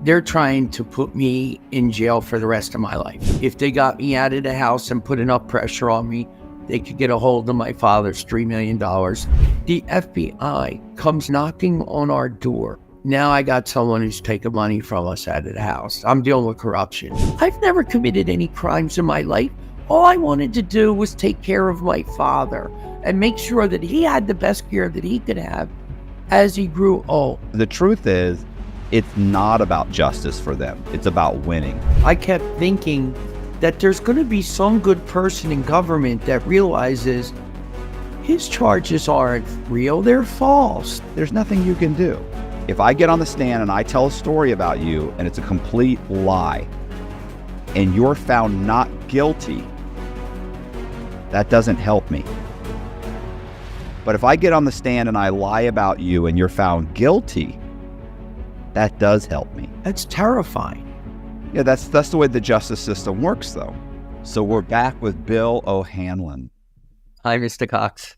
They're trying to put me in jail for the rest of my life. If they got me out of the house and put enough pressure on me, they could get a hold of my father's $3 million. The FBI comes knocking on our door. Now I got someone who's taking money from us out of the house. I'm dealing with corruption. I've never committed any crimes in my life. All I wanted to do was take care of my father and make sure that he had the best care that he could have as he grew old. The truth is, it's not about justice for them. It's about winning. I kept thinking that there's going to be some good person in government that realizes his charges aren't real, they're false. There's nothing you can do. If I get on the stand and I tell a story about you and it's a complete lie and you're found not guilty, that doesn't help me. But if I get on the stand and I lie about you and you're found guilty, that does help me. That's terrifying. Yeah, that's the way the justice system works, though. So we're back with Bill OHanlon. Hi, Mr. Cox.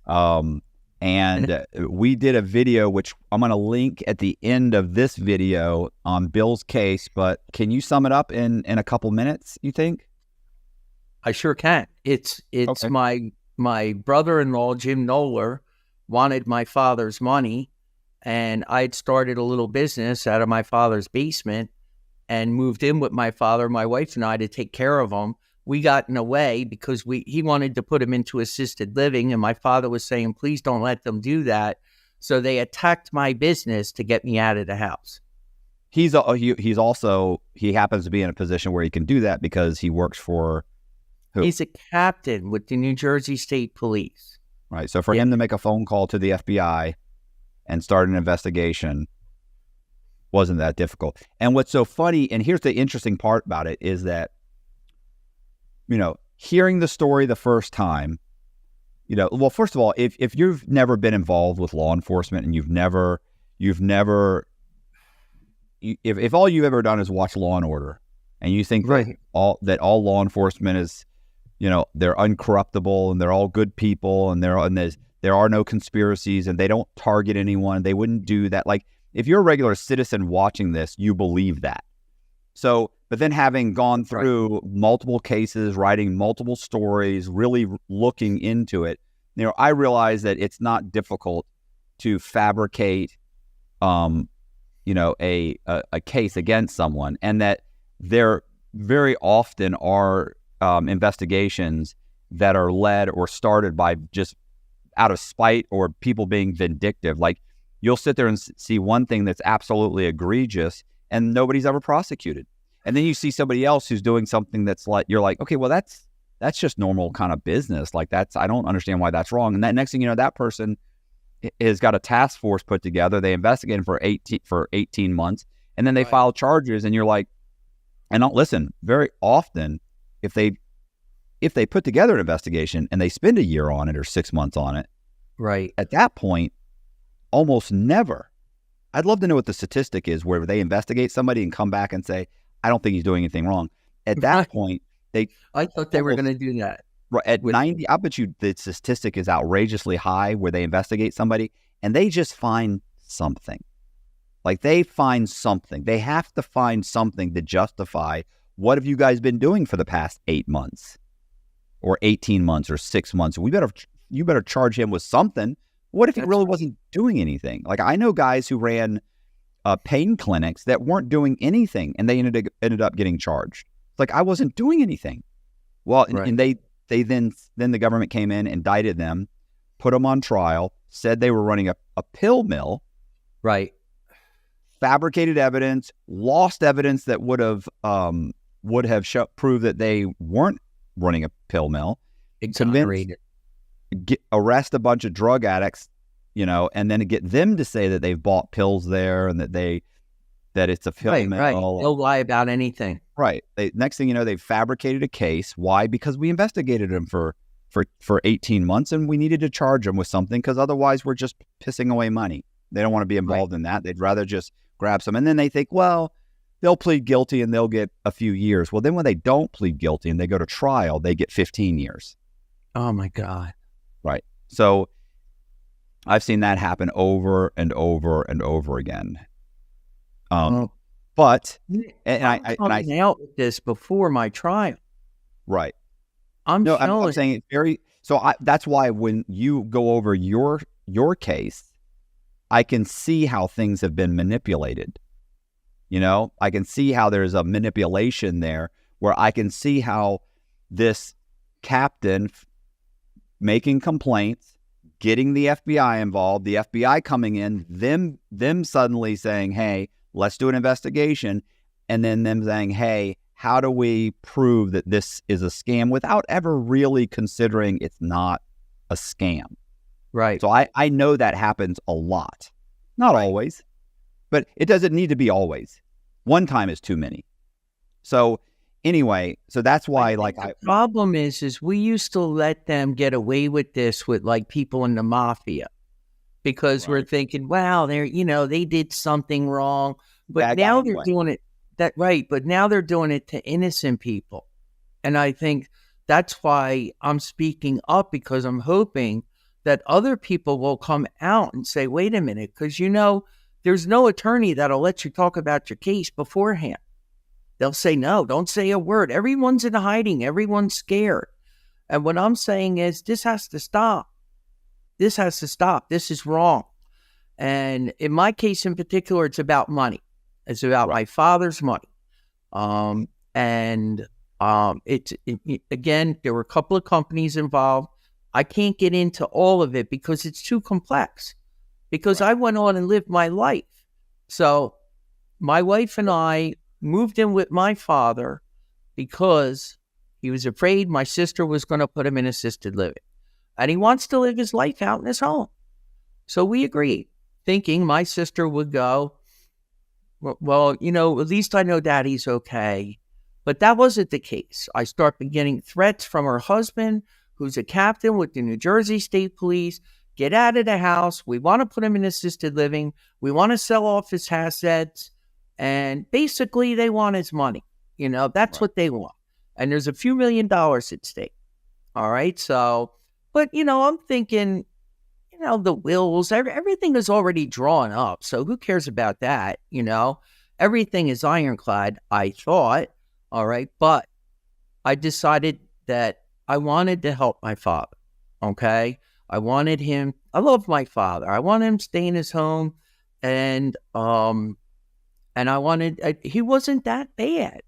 And we did a video, which I'm going to link at the end of this video on Bill's case. But can you sum it up in a couple minutes, you think? I sure can. It's okay. My brother-in-law, Jim Noller, wanted my father's money. And I'd started a little business out of my father's basement and moved in with my father, my wife and I, to take care of him. We got in the way because he wanted to put him into assisted living. And my father was saying, please don't let them do that. So they attacked my business to get me out of the house. He happens to be in a position where he can do that because he works for who? He's a captain with the New Jersey State Police. Right. So for him to make a phone call to the FBI and start an investigation wasn't that difficult. And what's so funny, and here's the interesting part about it, is that, hearing the story the first time, well, first of all, if you've never been involved with law enforcement and if all you've ever done is watch Law and Order, and you think right. that all law enforcement is, they're uncorruptible and they're all good people and there are no conspiracies and they don't target anyone, they wouldn't do that. Like, if you're a regular citizen watching this, you believe that. So, but then having gone through multiple cases, writing multiple stories, really looking into it, I realize that it's not difficult to fabricate, a case against someone, and that there very often are investigations that are led or started by just out of spite or people being vindictive. Like, you'll sit there and see one thing that's absolutely egregious and nobody's ever prosecuted. And then you see somebody else who's doing something that's like, you're like, okay, well, that's just normal kind of business. Like, I don't understand why that's wrong. And that next thing you know, that person has got a task force put together. They investigated for 18 months and then they file charges, and you're like, and listen, very often if they put together an investigation and they spend a year on it or 6 months on it, right, at that point, almost never. I'd love to know what the statistic is where they investigate somebody and come back and say, I don't think he's doing anything wrong. At that point, I thought they were going to do that. Right, at 90, I bet you the statistic is outrageously high where they investigate somebody and they just find something. Like, they find something. They have to find something to justify, what have you guys been doing for the past 8 months or 18 months or 6 months? You better charge him with something. What if he really wasn't doing anything? Like, I know guys who ran pain clinics that weren't doing anything, and they ended up getting charged. It's like, I wasn't doing anything. Well, and they then the government came in, indicted them, put them on trial, said they were running a pill mill, right? Fabricated evidence, lost evidence that would have proved that they weren't running a pill mill. Exonerated. Arrest a bunch of drug addicts, and then get them to say that they've bought pills there and that it's a pill mill. Right. They'll lie about anything. Right. Next thing you know, they've fabricated a case. Why? Because we investigated them for 18 months and we needed to charge them with something, because otherwise we're just pissing away money. They don't want to be involved in that. They'd rather just grab some. And then they think, well, they'll plead guilty and they'll get a few years. Well, then when they don't plead guilty and they go to trial, they get 15 years. Oh, my God. Right. So I've seen that happen over and over and over again. But I'm coming out with this before my trial. right. I'm No, I'm showing. saying it's very. So that's why when you go over your case, I can see how things have been manipulated. You know, I can see how there's a manipulation there, where I can see how this captain making complaints, getting the FBI involved, the FBI coming in, them suddenly saying, "Hey, let's do an investigation," and then them saying, "Hey, how do we prove that this is a scam?" without ever really considering it's not a scam. Right. So I know that happens a lot. Not always, but it doesn't need to be always. One time is too many. So anyway, so that's why The problem is we used to let them get away with this with like people in the mafia because we're thinking, wow, they did something wrong. But now they're doing it but now they're doing it to innocent people. And I think that's why I'm speaking up, because I'm hoping that other people will come out and say, wait a minute, because there's no attorney that'll let you talk about your case beforehand. They'll say, no, don't say a word. Everyone's in hiding. Everyone's scared. And what I'm saying is this has to stop. This has to stop. This is wrong. And in my case in particular, it's about money. It's about my father's money. Again, there were a couple of companies involved. I can't get into all of it because it's too complex. Because I went on and lived my life. So my wife and I moved in with my father because he was afraid my sister was going to put him in assisted living. And he wants to live his life out in his home. So we agreed, thinking my sister would go, well, at least I know Daddy's okay. But that wasn't the case. I started getting threats from her husband, who's a captain with the New Jersey State Police. Get out of the house. We want to put him in assisted living. We want to sell off his assets. And basically, they want his money. That's what they want. And there's a few $1 million at stake. All right. So, but, I'm thinking, the wills, everything is already drawn up. So who cares about that? Everything is ironclad, I thought. All right. But I decided that I wanted to help my father. Okay. I wanted him. I love my father. I wanted him to stay in his home. And I wanted, he wasn't that bad.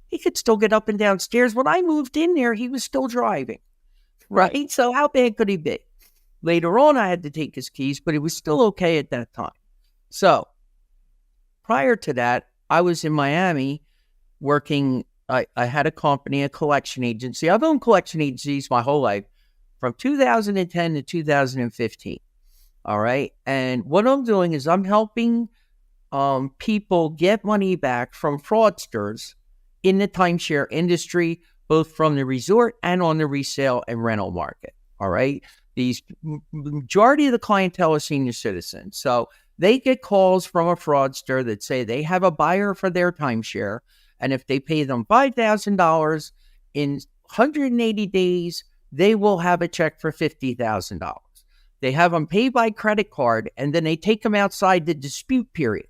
He could still get up and down stairs. When I moved in there, he was still driving. Right. So how bad could he be? Later on, I had to take his keys, but it was still okay at that time. So prior to that, I was in Miami working. I had a company, a collection agency. I've owned collection agencies my whole life from 2010 to 2015. All right. And what I'm doing is I'm helping people get money back from fraudsters in the timeshare industry, both from the resort and on the resale and rental market. All right. These majority of the clientele are senior citizens. So they get calls from a fraudster that say they have a buyer for their timeshare. And if they pay them $5,000 in 180 days, they will have a check for $50,000. They have them pay by credit card, and then they take them outside the dispute period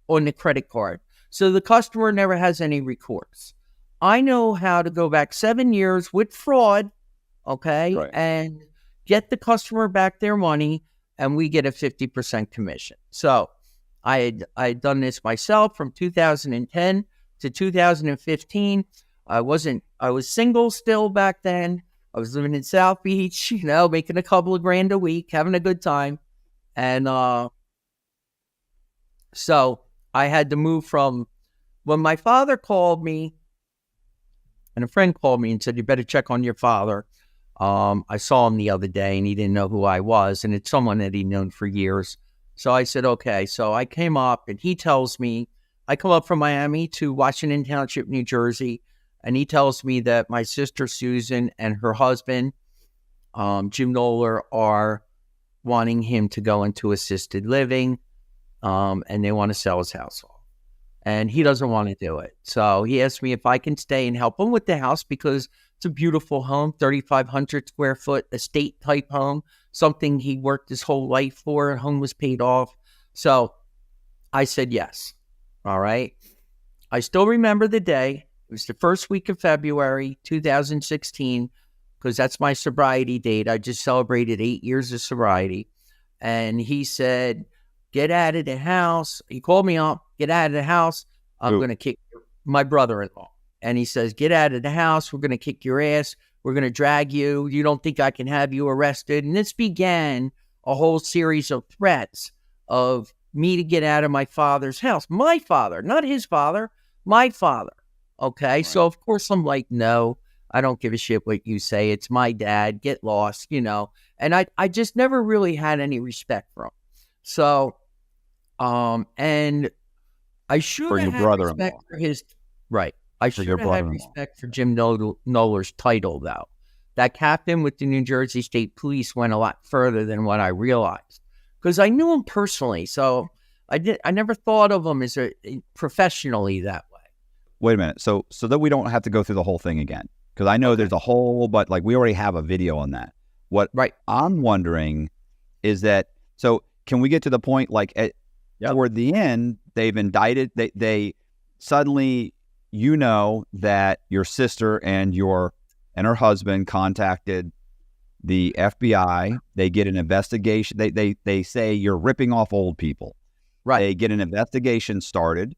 on the credit card. So the customer never has any recourse. I know how to go back 7 years with fraud, okay, and get the customer back their money, and we get a 50% commission. So I had done this myself from 2010 to 2015. I was single still back then. I was living in South Beach, making a couple of grand a week, having a good time. And so I had to move from when my father called me, and a friend called me and said, you better check on your father. I saw him the other day and he didn't know who I was, and it's someone that he'd known for years. So I said, okay. So I came up and he tells me, I come up from Miami to Washington Township, New Jersey, and he tells me that my sister Susan and her husband, Jim Noller, are wanting him to go into assisted living, and they want to sell his house off. And he doesn't want to do it. So he asked me if I can stay and help him with the house because it's a beautiful home, 3,500 square foot estate type home, something he worked his whole life for. Home was paid off. So I said yes. All right. I still remember the day. It was the first week of February, 2016, because that's my sobriety date. I just celebrated 8 years of sobriety. And he said, get out of the house. He called me up, get out of the house. I'm going to kick my brother-in-law. And he says, get out of the house. We're going to kick your ass. We're going to drag you. You don't think I can have you arrested? And this began a whole series of threats of me to get out of my father's house. My father, not his father, my father. Okay. Right. So, of course, I'm like, no, I don't give a shit what you say. It's my dad. Get lost, you know. And I just never really had any respect for him. So, and I should have had respect for his, right. I should have had respect for Jim Knoller's title, though. That captain with the New Jersey State Police went a lot further than what I realized, because I knew him personally. So I never thought of him as professionally that way. Wait a minute. So that we don't have to go through the whole thing again, because I know there's a whole, but like we already have a video on that. What I'm wondering is that, so can we get to the point, like toward the end, they've indicted, they suddenly, you know, that your sister and her husband contacted the FBI. They get an investigation. They say you're ripping off old people. Right. They get an investigation started.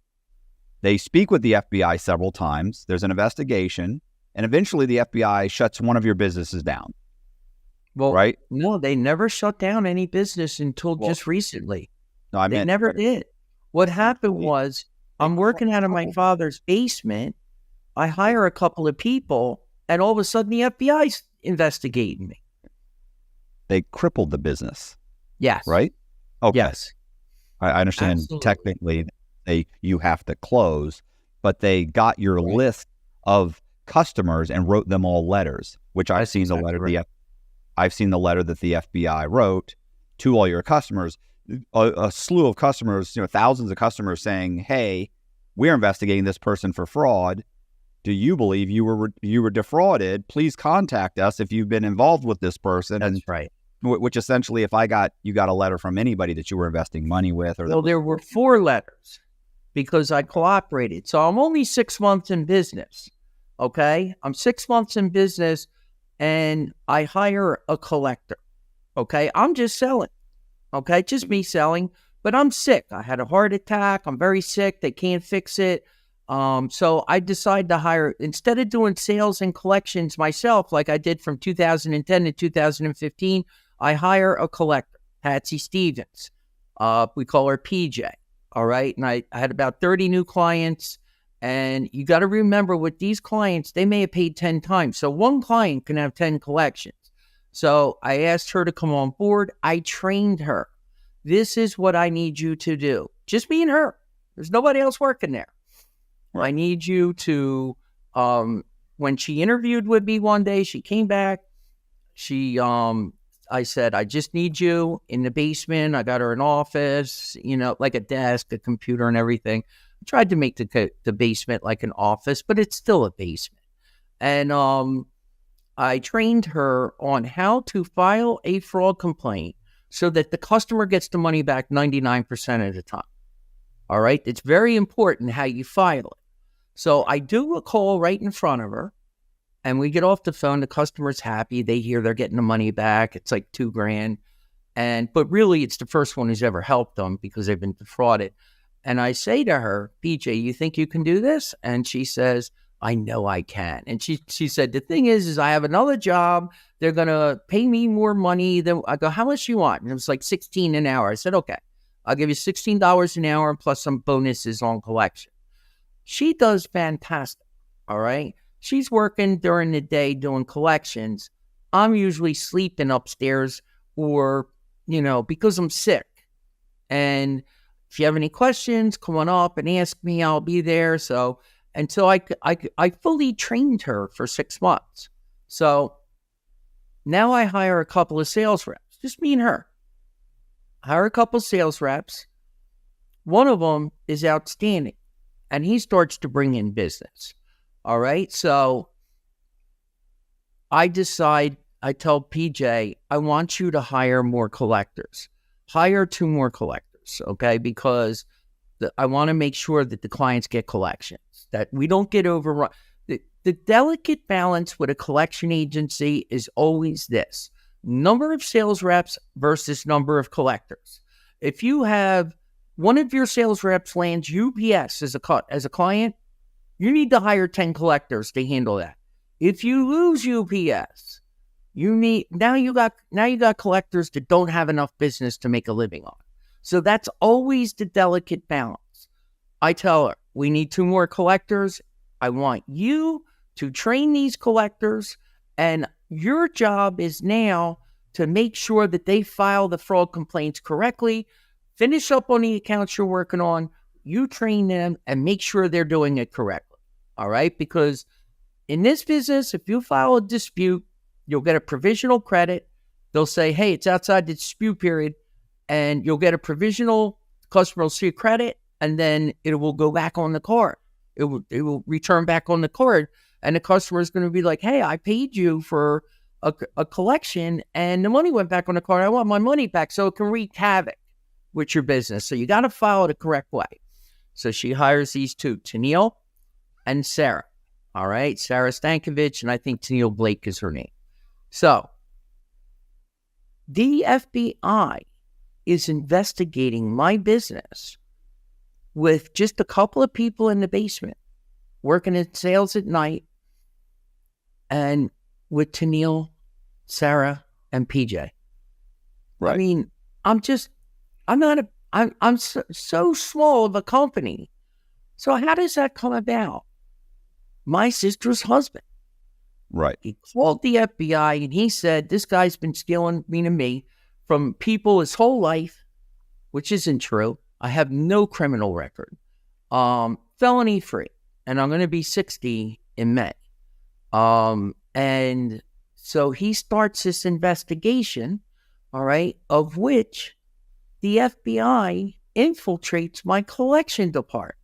They speak with the FBI several times. There's an investigation, and eventually the FBI shuts one of your businesses down. Well, right? No, they never shut down any business until just recently. No, they never did. What happened was, I'm working out of my father's basement. I hire a couple of people, and all of a sudden the FBI's investigating me. They crippled the business. Yes. Right? Okay. Yes. I understand. Absolutely. Technically you have to close, but they got your list of customers and wrote them all letters, which I've seen the letter I've seen the letter that the FBI wrote to all your customers. A slew of customers, thousands of customers saying, "Hey, we're investigating this person for fraud. Do you believe you were defrauded? Please contact us if you've been involved with this person." That's right. Which essentially, if you got a letter from anybody that you were investing money with, or there were 4 letters because I cooperated. So I'm only 6 months in business. Okay, I'm 6 months in business, and I hire a collector. Okay, I'm just selling. Okay, just me selling, but I'm sick. I had a heart attack. I'm very sick. They can't fix it. So I decided to hire, instead of doing sales and collections myself, like I did from 2010 to 2015, I hire a collector, Patsy Stevens. We call her PJ. All right. And I had about 30 new clients. And you got to remember, with these clients, they may have paid 10 times. So one client can have 10 collections. So I asked her to come on board. I trained her. This is what I need you to do. Just me and her. There's nobody else working there. I need you to, when she interviewed with me one day, she came back. I said, I just need you in the basement. I got her an office, like a desk, a computer and everything. I tried to make the basement like an office, but it's still a basement. And I trained her on how to file a fraud complaint so that the customer gets the money back 99% of the time. All right. It's very important how you file it. So I do a call right in front of her, and we get off the phone. The customer's happy. They hear they're getting the money back. It's like $2,000. But really it's the first one who's ever helped them because they've been defrauded. And I say to her, PJ, you think you can do this? And she says, I know I can. And she said, the thing is I have another job. They're going to pay me more money than I go, how much you want? And it was like $16 an hour. I said, okay, I'll give you $16 an hour plus some bonuses on collection. She does fantastic. All right. She's working during the day doing collections. I'm usually sleeping upstairs or, because I'm sick. And if you have any questions, come on up and ask me. I'll be there. So until I fully trained her for 6 months. So now I hire a couple of sales reps, just me and her. Hire a couple of sales reps. One of them is outstanding, and he starts to bring in business. All right. So I tell PJ, I want you to hire more collectors. Hire 2 more collectors. Okay. Because I want to make sure that the clients get collections, that we don't get overrun. The delicate balance with a collection agency is always this: number of sales reps versus number of collectors. If you have one of your sales reps lands UPS as a client, you need to hire 10 collectors to handle that. If you lose UPS, now you got collectors that don't have enough business to make a living on. So that's always the delicate balance. I tell her, we need 2 more collectors. I want you to train these collectors, and your job is now to make sure that they file the fraud complaints correctly, finish up on the accounts you're working on, you train them, and make sure they're doing it correctly. All right? Because in this business, if you file a dispute, you'll get a provisional credit. They'll say, hey, it's outside the dispute period, and you'll get a provisional, customer will see a credit, and then it will go back on the card. It will return back on the card, and the customer is going to be like, hey, I paid you for a collection, and the money went back on the card. I want my money back. So it can wreak havoc with your business. So you got to file it the correct way. So she hires these 2, Tennille and Sarah. All right, Sarah Stankovich, and I think Tennille Blake is her name. So the FBI is investigating my business with just a couple of people in the basement working in sales at night, and with Tennille, Sarah, and PJ. Right. I mean, I'm so small of a company. So how does that come about? My sister's husband. Right. He called the FBI and he said, this guy's been stealing, meaning me, from people his whole life, which isn't true. I have no criminal record. Felony free. And I'm going to be 60 in May. And so he starts this investigation, all right, of which the FBI infiltrates my collection department,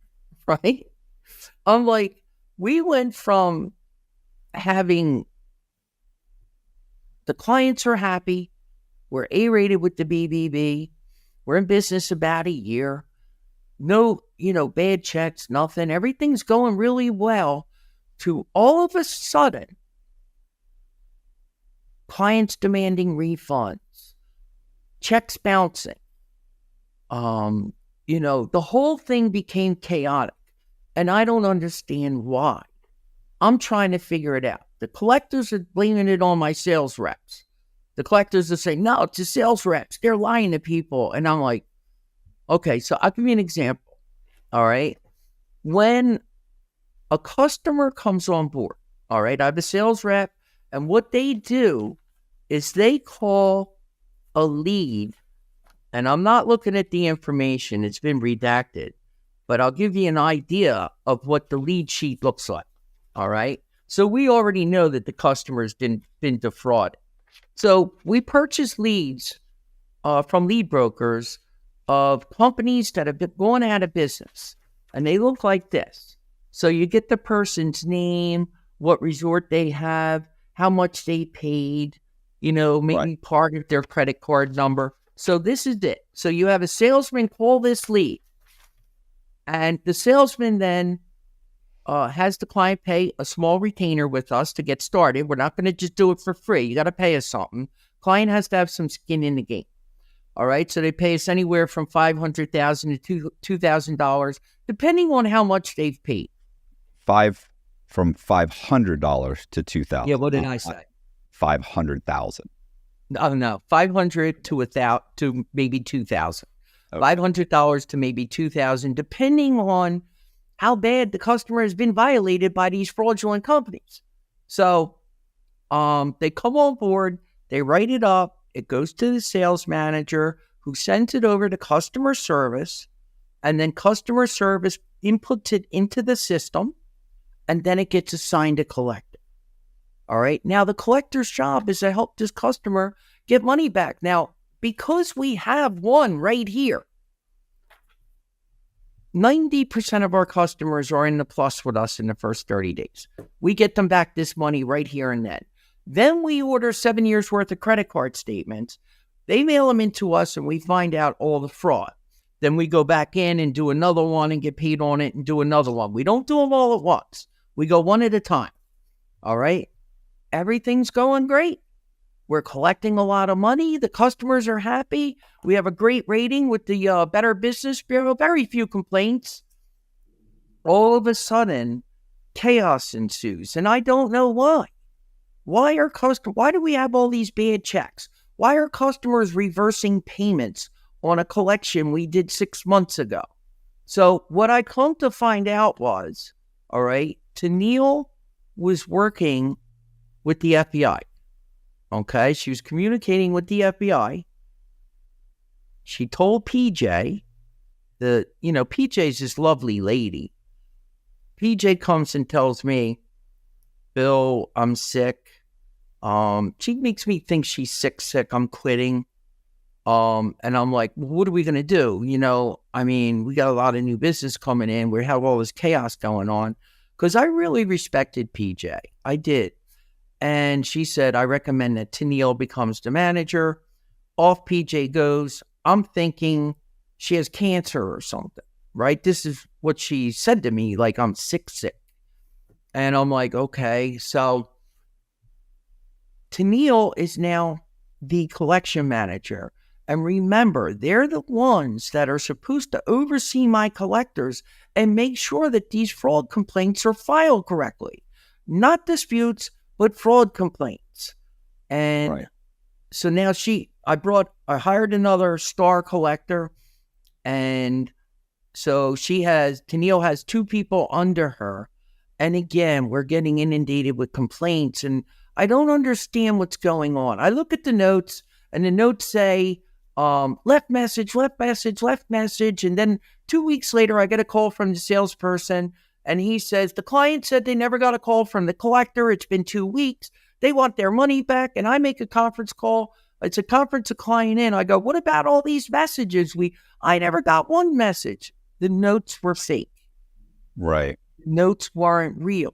right? I'm like, we went from having the clients are happy, we're A-rated with the BBB, we're in business about a year, no, bad checks, nothing, everything's going really well, to all of a sudden, clients demanding refunds, checks bouncing, the whole thing became chaotic, and I don't understand why. I'm trying to figure it out. The collectors are blaming it on my sales reps. The collectors are saying, no, it's the sales reps. They're lying to people. And I'm like, okay, so I'll give you an example. All right. When a customer comes on board, all right, I have a sales rep, and what they do is they call a lead, and I'm not looking at the information. It's been redacted, but I'll give you an idea of what the lead sheet looks like. All right. So we already know that the customer's been defrauded. So we purchase leads from lead brokers of companies that have been going out of business, and they look like this. So you get the person's name, what resort they have, how much they paid, maybe Right. part of their credit card number. So this is it. So you have a salesman call this lead, and the salesman then has the client pay a small retainer with us to get started. We're not going to just do it for free. You got to pay us something. Client has to have some skin in the game. All right. So they pay us anywhere from $500,000 to $2,000, depending on how much they've paid. From $500 to $2,000. Yeah. What did I say? 500,000. No, 500 to maybe 2,000. Okay. $500 to maybe 2,000, depending on how bad the customer has been violated by these fraudulent companies. So they come on board, they write it up, it goes to the sales manager who sends it over to customer service, and then customer service inputs it into the system, and then it gets assigned to collector. All right. Now, the collector's job is to help this customer get money back. Now, because we have one right here, 90% of our customers are in the plus with us in the first 30 days. We get them back this money right here and then. Then we order 7 years worth of credit card statements. They mail them into us and we find out all the fraud. Then we go back in and do another one and get paid on it and do another one. We don't do them all at once. We go one at a time. All right. Everything's going great. We're collecting a lot of money. The customers are happy. We have a great rating with the Better Business Bureau. Very few complaints. All of a sudden, chaos ensues. And I don't know why. Why do we have all these bad checks? Why are customers reversing payments on a collection we did 6 months ago? So what I come to find out was, all right, Tennille was working with the FBI. Okay, she was communicating with the FBI. She told PJ, PJ's this lovely lady. PJ comes and tells me, Bill, I'm sick. She makes me think she's sick. I'm quitting. And I'm like, what are we going to do? We got a lot of new business coming in. We have all this chaos going on. Because I really respected PJ. I did. And she said, I recommend that Tennille becomes the manager. Off PJ goes. I'm thinking she has cancer or something, right? This is what she said to me, like I'm sick. And I'm like, okay. So Tennille is now the collection manager. And remember, they're the ones that are supposed to oversee my collectors and make sure that these fraud complaints are filed correctly. Not disputes, but fraud complaints. And right. So now I hired another star collector. And so Tennille has 2 people under her. And again, we're getting inundated with complaints. And I don't understand what's going on. I look at the notes, and the notes say, left message. And then 2 weeks later, I get a call from the salesperson, and he says, the client said they never got a call from the collector. It's been 2 weeks. They want their money back. And I make a conference call. It's a conference a client in. I go, what about all these messages? I never got one message. The notes were fake. Right. Notes weren't real.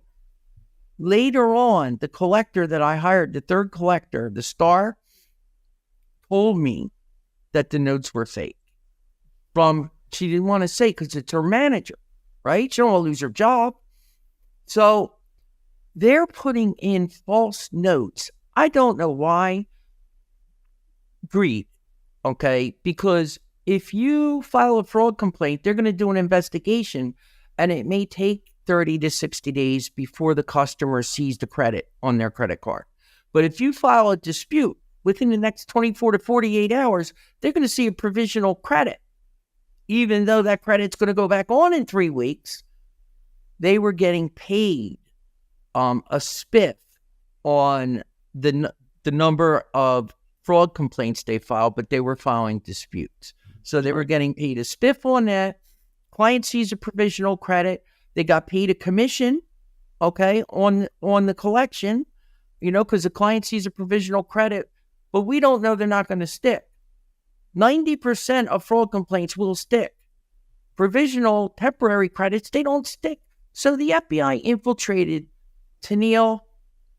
Later on, the collector that I hired, the third collector, the star, told me that the notes were fake. She didn't want to say because it's her manager, right? She don't want to lose her job. So they're putting in false notes. I don't know why. Greed, okay? Because if you file a fraud complaint, they're going to do an investigation, and it may take 30 to 60 days before the customer sees the credit on their credit card. But if you file a dispute within the next 24 to 48 hours, they're going to see a provisional credit. Even though that credit's going to go back on in 3 weeks, they were getting paid a spiff on the number of fraud complaints they filed, but they were filing disputes. So they were getting paid a spiff on that. Client sees a provisional credit. They got paid a commission, okay, on the collection, because the client sees a provisional credit, but we don't know they're not going to stick. 90% of fraud complaints will stick. Provisional temporary credits, they don't stick. So the FBI infiltrated Tennille,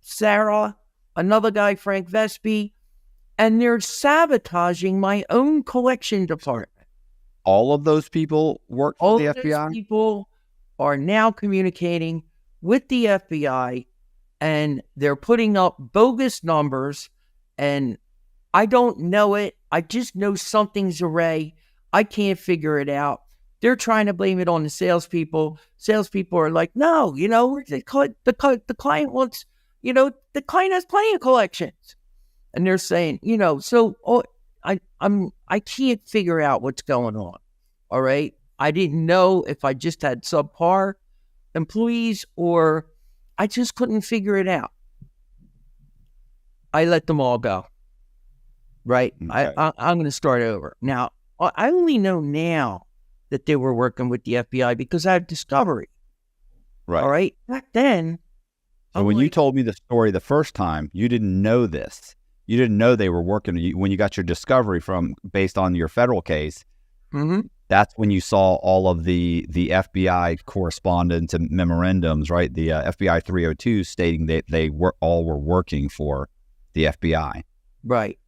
Sarah, another guy, Frank Vespi, and they're sabotaging my own collection department. All of those people work for the FBI? All those people are now communicating with the FBI, and they're putting up bogus numbers, and I don't know it. I just know something's array. I can't figure it out. They're trying to blame it on the salespeople. Salespeople are like, no, the client wants, the client has plenty of collections. And they're saying, I can't figure out what's going on. All right. I didn't know if I just had subpar employees or I just couldn't figure it out. I let them all go. Right. Okay. I'm going to start over. Now, I only know now that they were working with the FBI because I have discovery. Right. All right. Back then. So when you told me the story the first time, you didn't know this. You didn't know they were working. When you got your discovery based on your federal case, mm-hmm. That's when you saw all of the FBI correspondence and memorandums, right? The FBI 302 stating that they were working for the FBI. Right.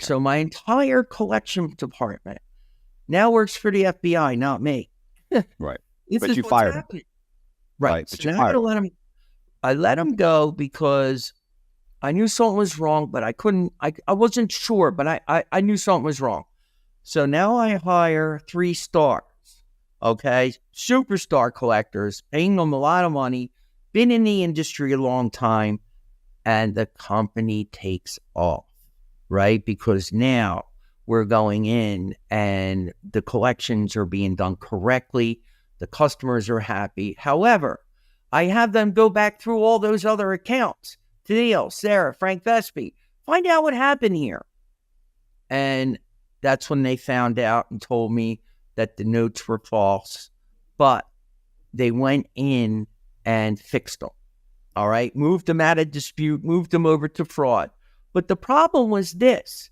So my entire collection department now works for the FBI, not me. Right. This But is you what's fired him. happening. Right. But So you now fired him. I let him go because I knew something was wrong, but I wasn't sure, but I knew something was wrong. So now I hire 3 stars, okay? Superstar collectors, paying them a lot of money, been in the industry a long time, and the company takes off, right? Because now we're going in and the collections are being done correctly. The customers are happy. However, I have them go back through all those other accounts. Tennille, Sarah, Frank Vespi, find out what happened here. And that's when they found out and told me that the notes were false. But they went in and fixed them. All right. Moved them out of dispute, moved them over to fraud. But the problem was this.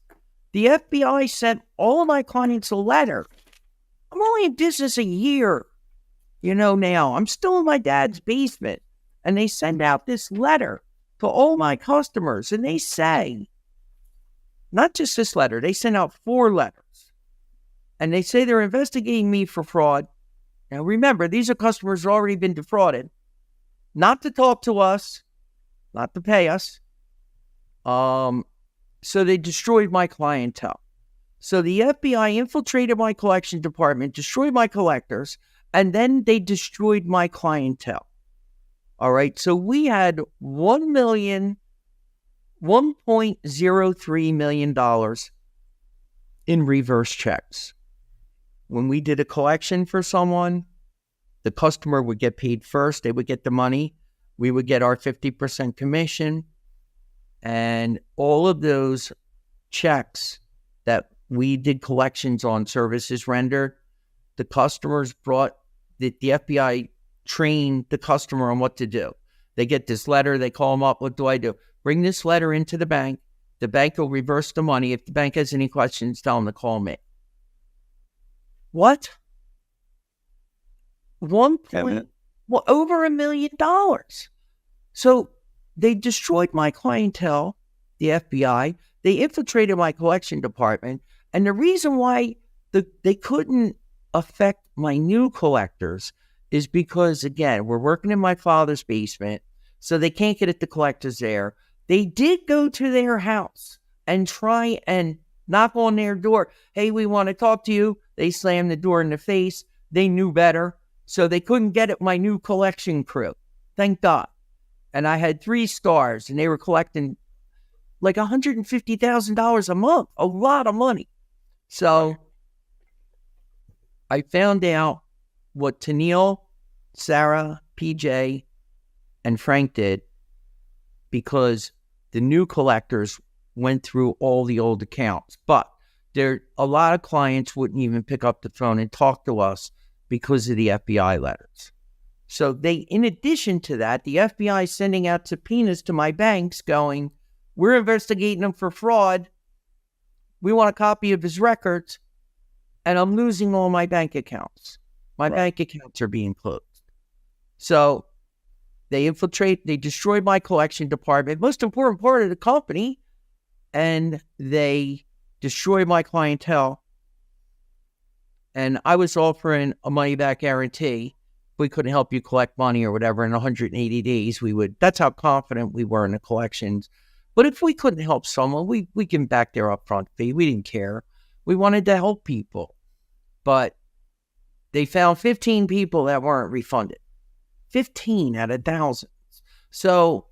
The FBI sent all of my clients a letter. I'm only in business a year, now. I'm still in my dad's basement. And they send out this letter to all my customers. And they say, not just this letter, they sent out 4 letters. And they say they're investigating me for fraud. Now remember, these are customers who have already been defrauded. Not to talk to us, not to pay us. So they destroyed my clientele. So the FBI infiltrated my collection department, destroyed my collectors, and then they destroyed my clientele. All right. So we had $1.03 million in reverse checks. When we did a collection for someone, the customer would get paid first. They would get the money. We would get our 50% commission. And all of those checks that we did collections on, services rendered, the customers brought, the FBI trained the customer on what to do. They get this letter. They call them up. What do I do? Bring this letter into the bank. The bank will reverse the money. If the bank has any questions, tell them to call me. What? Over $1 million. So they destroyed my clientele, the FBI. They infiltrated my collection department. And the reason why they couldn't affect my new collectors is because, again, we're working in my father's basement, so they can't get at the collectors there. They did go to their house and try and knock on their door. Hey, we want to talk to you. They slammed the door in the face. They knew better. So they couldn't get at my new collection crew. Thank God. And I had 3 stars, and they were collecting like $150,000 a month. A lot of money. So I found out what Tennille, Sarah, PJ, and Frank did because the new collectors went through all the old accounts. But a lot of clients wouldn't even pick up the phone and talk to us because of the FBI letters. So in addition to that, the FBI is sending out subpoenas to my banks going, we're investigating him for fraud. We want a copy of his records. And I'm losing all my bank accounts. My bank accounts are being closed. So they destroyed my collection department, most important part of the company, and they destroyed my clientele. And I was offering a money-back guarantee. We couldn't help you collect money or whatever in 180 days. That's how confident we were in the collections. But if we couldn't help someone, we can back their upfront fee. We didn't care. We wanted to help people. But they found 15 people that weren't refunded. 15 out of thousands. So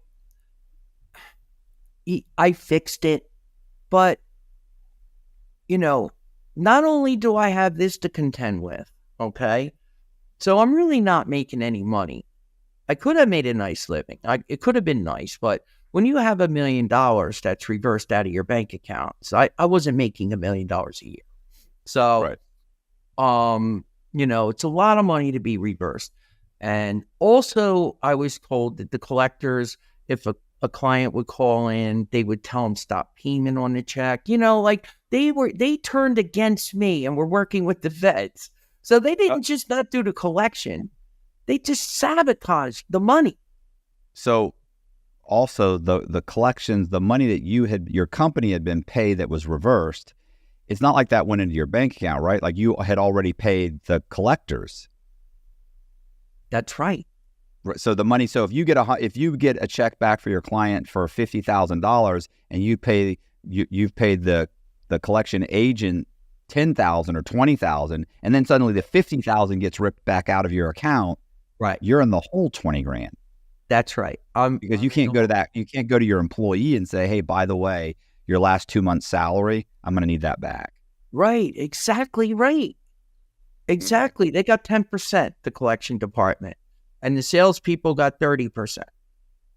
I fixed it. But, not only do I have this to contend with, okay? So I'm really not making any money. I could have made a nice living. It could have been nice, but when you have $1 million that's reversed out of your bank account, so I wasn't making $1 million a year. So, it's a lot of money to be reversed. And also I was told that the collectors, if a client would call in, they would tell them stop payment on the check. They turned against me and were working with the feds. So they didn't just not do the collection. They just sabotaged the money. So also the collections, the money that your company had been paid that was reversed it's not like that went into your bank account, right? Like you had already paid the collectors. That's right. So the money. So if you get a check back for your client for $50,000 and you've paid the collection agent $10,000 or $20,000, and then suddenly the $50,000 gets ripped back out of your account, right? You're in the whole $20,000. That's right. Because you can't go to your employee and say, hey, by the way, your last 2 months' salary, I'm going to need that back. Right. Exactly right. Exactly. They got 10%, the collection department, and the salespeople got 30%.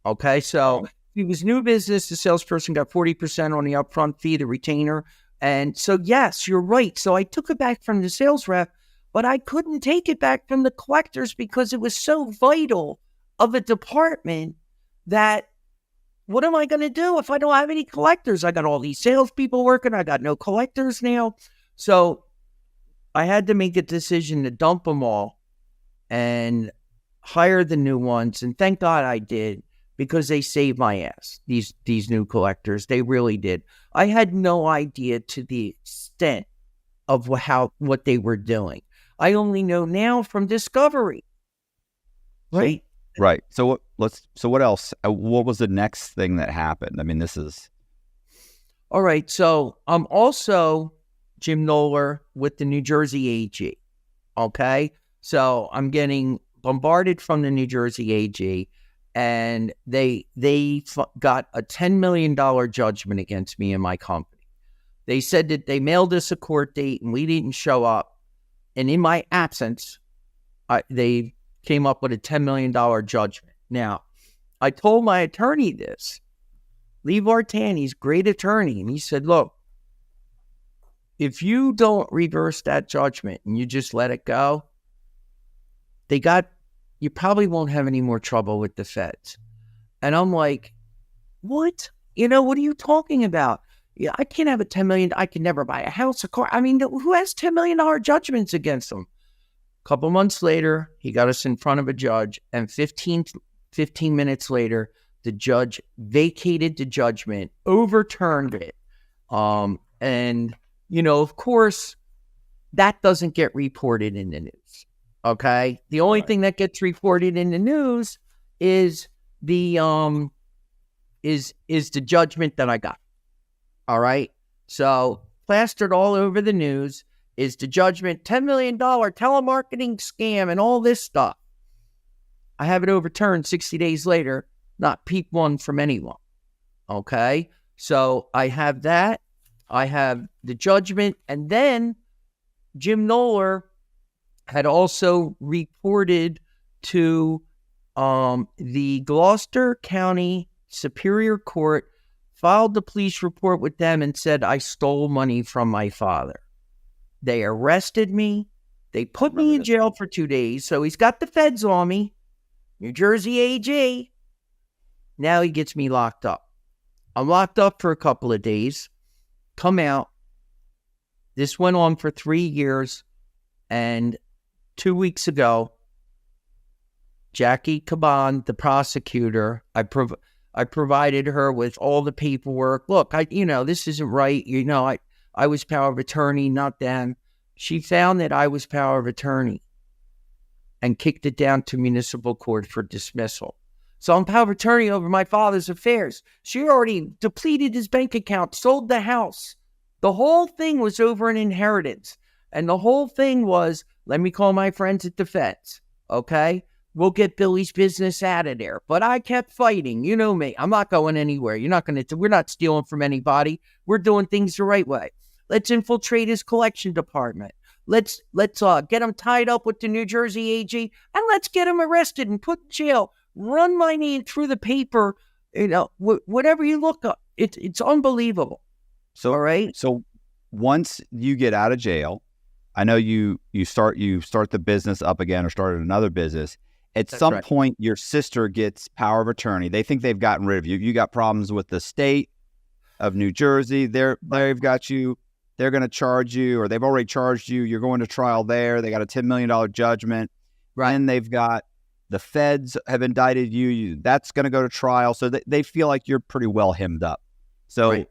Okay. So it was new business. The salesperson got 40% on the upfront fee, the retainer. And so, yes, you're right. So I took it back from the sales rep, but I couldn't take it back from the collectors because it was so vital of a department that what am I going to do if I don't have any collectors? I got all these salespeople working. I got no collectors now. So I had to make a decision to dump them all and hire the new ones. And thank God I did, because they saved my ass, these new collectors. They really did. I had no idea to the extent of what they were doing. I only know now from discovery. Right? Right. So what else? What was the next thing that happened? I mean, this is... All right. So I'm also Jim Knoller with the New Jersey AG. Okay. So I'm getting bombarded from the New Jersey AG, and they got a $10 million judgment against me and my company. They said that they mailed us a court date and we didn't show up. And in my absence, they came up with a $10 million judgment. Now, I told my attorney this, Lee Vartani's great attorney, and he said, look, if you don't reverse that judgment and you just let it go, you probably won't have any more trouble with the feds. And I'm like, what? What are you talking about? Yeah, I can't have a $10 million. I can never buy a house, a car. I mean, who has $10 million judgments against them? A couple months later, he got us in front of a judge, and 15 minutes later, the judge vacated the judgment, overturned it. And, of course, that doesn't get reported in the news. Okay. The only thing that gets reported in the news is the judgment that I got. All right. So plastered all over the news is the judgment, $10 million telemarketing scam and all this stuff. I have it overturned 60 days later, not peep one from anyone. Okay. So I have that. I have the judgment. And then Jim Knoller had also reported to the Gloucester County Superior Court, filed the police report with them and said I stole money from my father. They arrested me. They put me in jail for 2 days. So he's got the feds on me. New Jersey AG. Now he gets me locked up. I'm locked up for a couple of days. Come out. This went on for 3 years. And 2 weeks ago, Jackie Caban, the prosecutor, I provided her with all the paperwork. Look, this isn't right. I was power of attorney, not them. She found that I was power of attorney and kicked it down to municipal court for dismissal. So I'm power of attorney over my father's affairs. She already depleted his bank account, sold the house. The whole thing was over an inheritance. And the whole thing was, let me call my friends at the feds. Okay? We'll get Billy's business out of there. But I kept fighting. You know me. I'm not going anywhere. We're not stealing from anybody. We're doing things the right way. Let's infiltrate his collection department. Let's get him tied up with the New Jersey AG, and let's get him arrested and put in jail. Run my name through the paper. Whatever you look up, it's unbelievable. So, all right. So once you get out of jail, I know you start the business up again or started another business. At That's some right. point, your sister gets power of attorney. They think they've gotten rid of you. You got problems with the state of New Jersey. They've got you. They're going to charge you, or they've already charged you. You're going to trial there. They got a $10 million judgment. Right. And they've got the feds have indicted you. That's going to go to trial. So they feel like you're pretty well hemmed up. So right.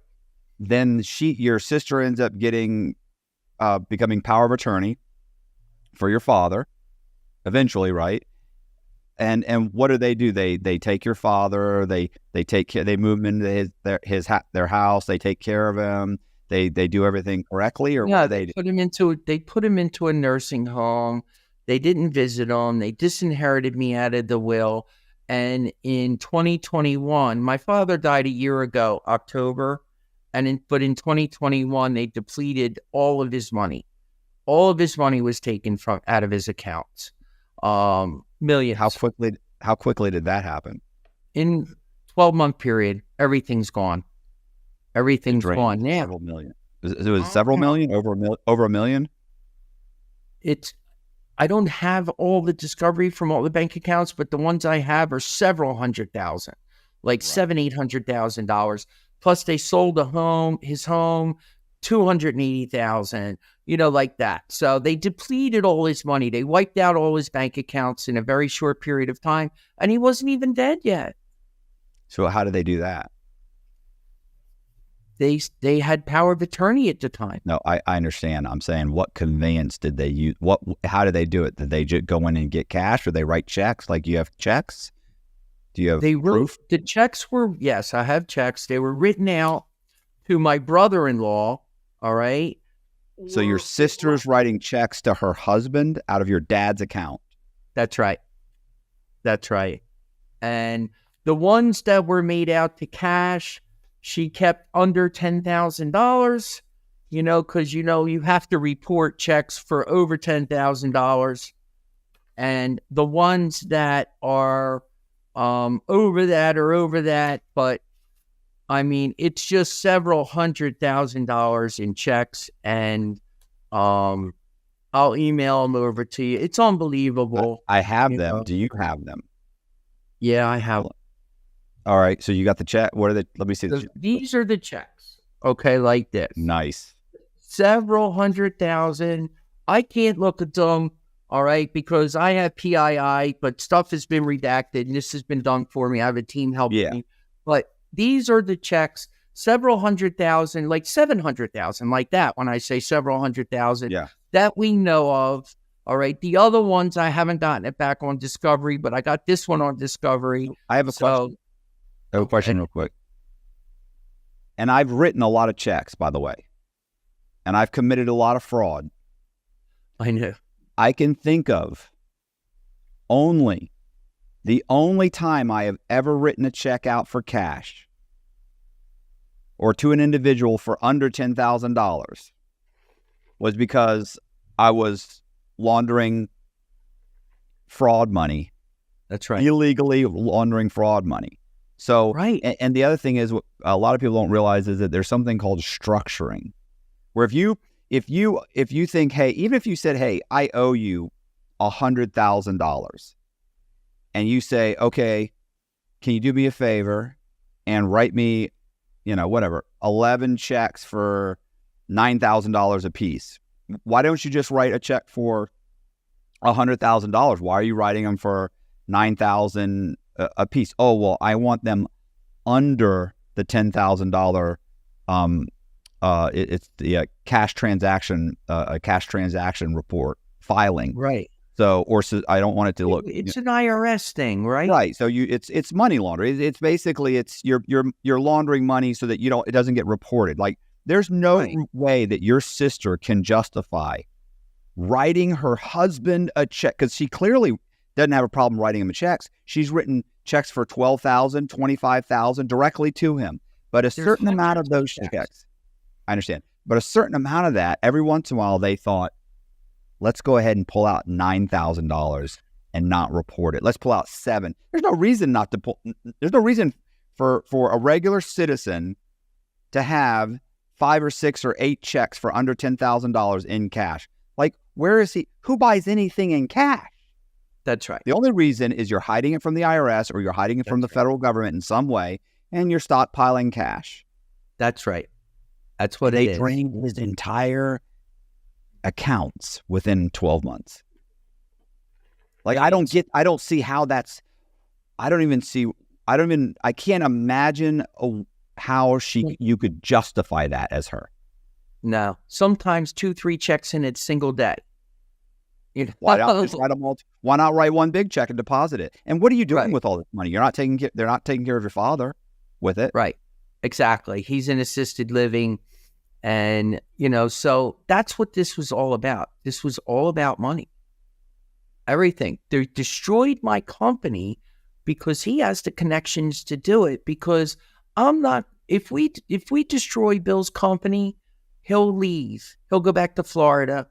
Then your sister ends up becoming power of attorney for your father eventually, right? And what do? They take your father, they take care, they move him into their house, they take care of him, they do everything correctly, or Yeah, what do they do? they put him into a nursing home. They didn't visit him. They disinherited me out of the will. And in 2021, my father died a year ago, October. But in 2021, they depleted all of his money. All of his money was taken out of his accounts. Millions. How quickly did that happen? In 12-month period, everything's gone. Everything's Drained gone now. Several million. It was several million, over a million. I don't have all the discovery from all the bank accounts, but the ones I have are several $100,000, like $700,000-$800,000. Plus, they sold his home, $280,000, like that. So they depleted all his money. They wiped out all his bank accounts in a very short period of time, and he wasn't even dead yet. So how did they do that? They had power of attorney at the time. No, I understand. I'm saying, what conveyance did they use? How did they do it? Did they just go in and get cash, or they write checks? Like, you have checks? Do you have proof? The checks were, yes, I have checks. They were written out to my brother-in-law. All right. So your sister's writing checks to her husband out of your dad's account. That's right. That's right. And the ones that were made out to cash, she kept under $10,000, because, you have to report checks for over $10,000. And the ones that are over that, but I mean, it's just several $100,000 in checks, and I'll email them over to you. It's unbelievable. I have them. Do you have them? Yeah, I have. All right. So you got the check. What are they? Let me see. These are the checks. Okay, like this. Nice. Several $100,000. I can't look at them. All right, because I have PII, but stuff has been redacted, and this has been done for me. I have a team helping me. But these are the checks, several $100,000, like $700,000, like that. When I say several $100,000, that we know of. All right. The other ones, I haven't gotten it back on Discovery, but I got this one on Discovery. I have a question. I have a question real quick. And I've written a lot of checks, by the way. And I've committed a lot of fraud. I know. I can think of the only time I have ever written a check out for cash or to an individual for under $10,000 was because I was laundering fraud money. That's right. Illegally laundering fraud money. So, right. And the other thing is, what a lot of people don't realize is that there's something called structuring, where if you think, hey, even if you said, hey, I owe you $100,000, and you say, okay, can you do me a favor and write me, 11 checks for $9,000 a piece? Why don't you just write a check for $100,000? Why are you writing them for $9,000 a piece? Oh, well, I want them under the $10,000. It's the cash transaction report filing. Right. So I don't want it to look. It's an IRS thing, right? Right. So it's money laundering. It's basically you're laundering money so that it doesn't get reported. Like, there's no way that your sister can justify writing her husband a check, because she clearly doesn't have a problem writing him checks. She's written checks for $12,000, $25,000 directly to him. But there's certain amount of those checks, I understand. But a certain amount of that, every once in a while, they thought, let's go ahead and pull out $9,000 and not report it. Let's pull out $7,000. There's no reason not to pull. There's no reason for a regular citizen to have 5 or 6 or 8 checks for under $10,000 in cash. Like, where is he? Who buys anything in cash? That's right. The only reason is you're hiding it from the IRS, or you're hiding it from the federal government in some way, and you're stockpiling cash. That's right. That's what it is. They drained his entire accounts within 12 months. Like, I can't imagine how you could justify that as her. No. Sometimes 2-3 checks in a single day. You know? Why not just write them all? Why not write one big check and deposit it? And what are you doing with all this money? They're not taking care of your father with it. Right. Exactly. He's in assisted living. And, so that's what this was all about. This was all about money. Everything. They destroyed my company because he has the connections to do it. Because I'm not, if we destroy Bill's company, he'll leave. He'll go back to Florida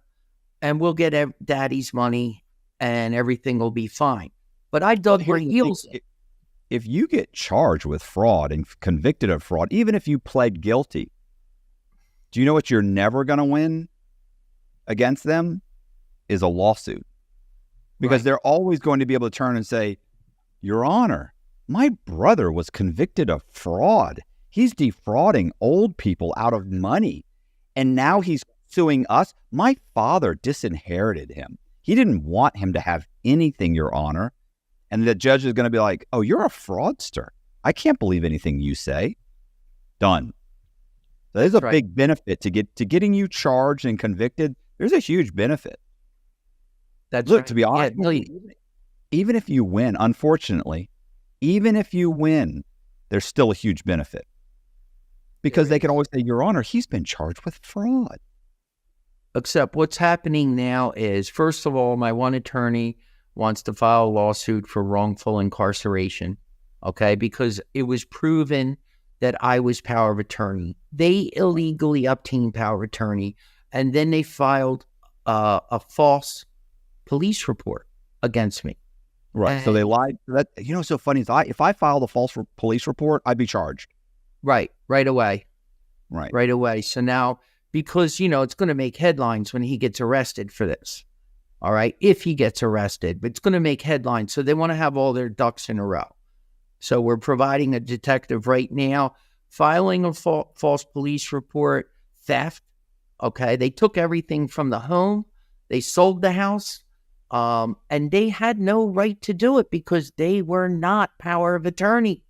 and we'll get daddy's money and everything will be fine. But I dug her heels in. If you get charged with fraud and convicted of fraud, even if you pled guilty, do you know what you're never going to win against them? Is a lawsuit. Because they're always going to be able to turn and say, Your Honor, my brother was convicted of fraud. He's defrauding old people out of money. And now he's suing us. My father disinherited him. He didn't want him to have anything, Your Honor. And the judge is going to be like, oh, you're a fraudster. I can't believe anything you say. Done. So there's a big benefit to getting you charged and convicted. There's a huge benefit. To be honest, even if you win, unfortunately, even if you win, there's still a huge benefit. Because they can always say, Your Honor, he's been charged with fraud. Except what's happening now is, first of all, my one attorney wants to file a lawsuit for wrongful incarceration, okay? Because it was proven that I was power of attorney. They illegally obtained power of attorney, and then they filed a false police report against me. Right. So they lied. What's so funny is if I filed a false police report, I'd be charged. Right away. Right away. So now, because, it's going to make headlines when he gets arrested for this. All right. If he gets arrested, but it's going to make headlines. So they want to have all their ducks in a row. So we're providing a detective right now, filing a false police report, theft. Okay. They took everything from the home. They sold the house. And they had no right to do it because they were not power of attorney.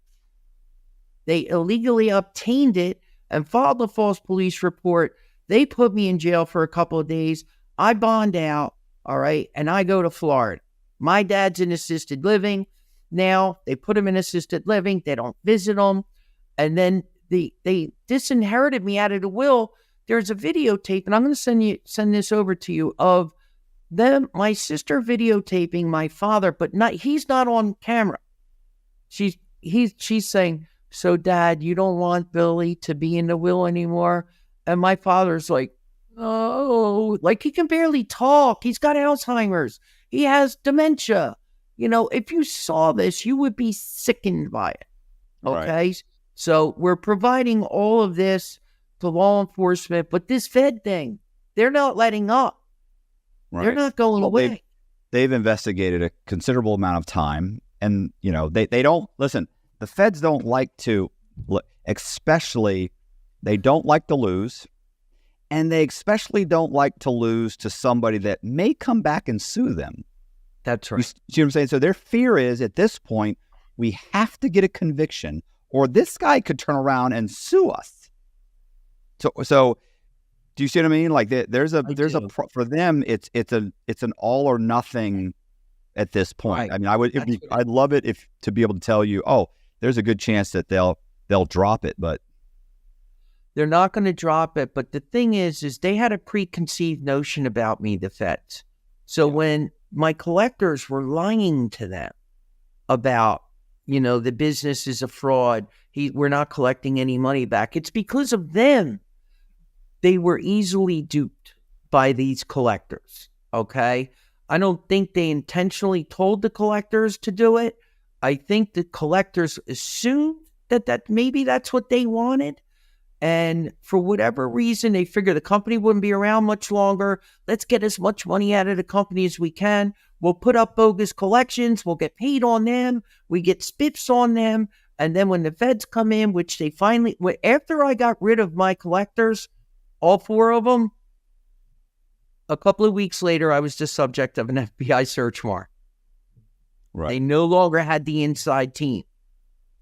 They illegally obtained it and filed a false police report. They put me in jail for a couple of days. I bond out, all right, and I go to Florida. My dad's in assisted living. Now they put him in assisted living. They don't visit him. And then they disinherited me out of the will. There's a videotape, and I'm going to send this over to you, of them, my sister videotaping my father, but he's not on camera. She's saying, so Dad, you don't want Billy to be in the will anymore? And my father's like, oh, like he can barely talk. He's got Alzheimer's. He has dementia. If you saw this, you would be sickened by it. Okay. Right. So we're providing all of this to law enforcement, but this Fed thing, they're not letting up. Right. They're not going away. They've investigated a considerable amount of time, and they don't listen. The feds don't like to, especially they don't like to lose, and they especially don't like to lose to somebody that may come back and sue them. That's right. You see what I'm saying? So their fear is, at this point, we have to get a conviction, or this guy could turn around and sue us. So. Do you see what I mean? Like for them, it's an all or nothing at this point. Right. I mean, I'd love it to be able to tell you, oh, there's a good chance that they'll drop it, but they're not going to drop it. But the thing is they had a preconceived notion about me, the feds. So when my collectors were lying to them about, the business is a fraud, we're not collecting any money back, it's because of them. They were easily duped by these collectors, okay? I don't think they intentionally told the collectors to do it. I think the collectors assumed that maybe that's what they wanted. And for whatever reason, they figured the company wouldn't be around much longer. Let's get as much money out of the company as we can. We'll put up bogus collections. We'll get paid on them. We get spiffs on them. And then when the feds come in, which they finally, after I got rid of my collectors, all 4 of them, a couple of weeks later, I was the subject of an FBI search warrant. Right. They no longer had the inside team.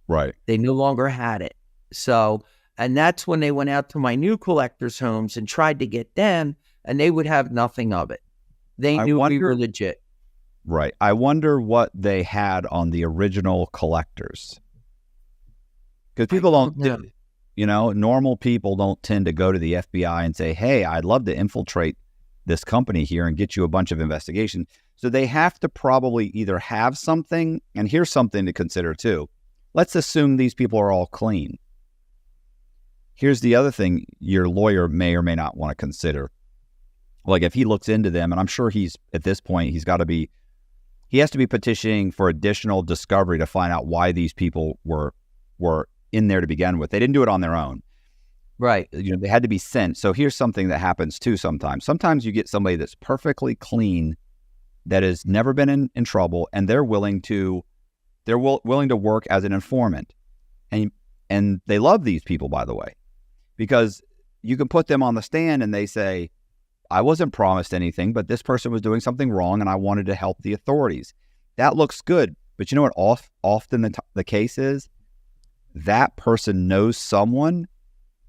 Right. They no longer had it. So, and that's when they went out to my new collectors' homes and tried to get them, and they would have nothing of it. They knew we were legit. Right. I wonder what they had on the original collectors. Because people don't, normal people don't tend to go to the FBI and say, hey, I'd love to infiltrate this company here and get you a bunch of investigation. So they have to probably either have something, and here's something to consider too. Let's assume these people are all clean. Here's the other thing your lawyer may or may not want to consider. Like if he looks into them, and I'm sure at this point, he has to be petitioning for additional discovery to find out why these people were in there to begin with. They didn't do it on their own. Right. They had to be sent. So here's something that happens too sometimes. Sometimes you get somebody that's perfectly clean, that has never been in trouble, and they're willing to work as an informant. And they love these people, by the way, because you can put them on the stand and they say, I wasn't promised anything, but this person was doing something wrong and I wanted to help the authorities. That looks good. But you know what often the case is? That person knows someone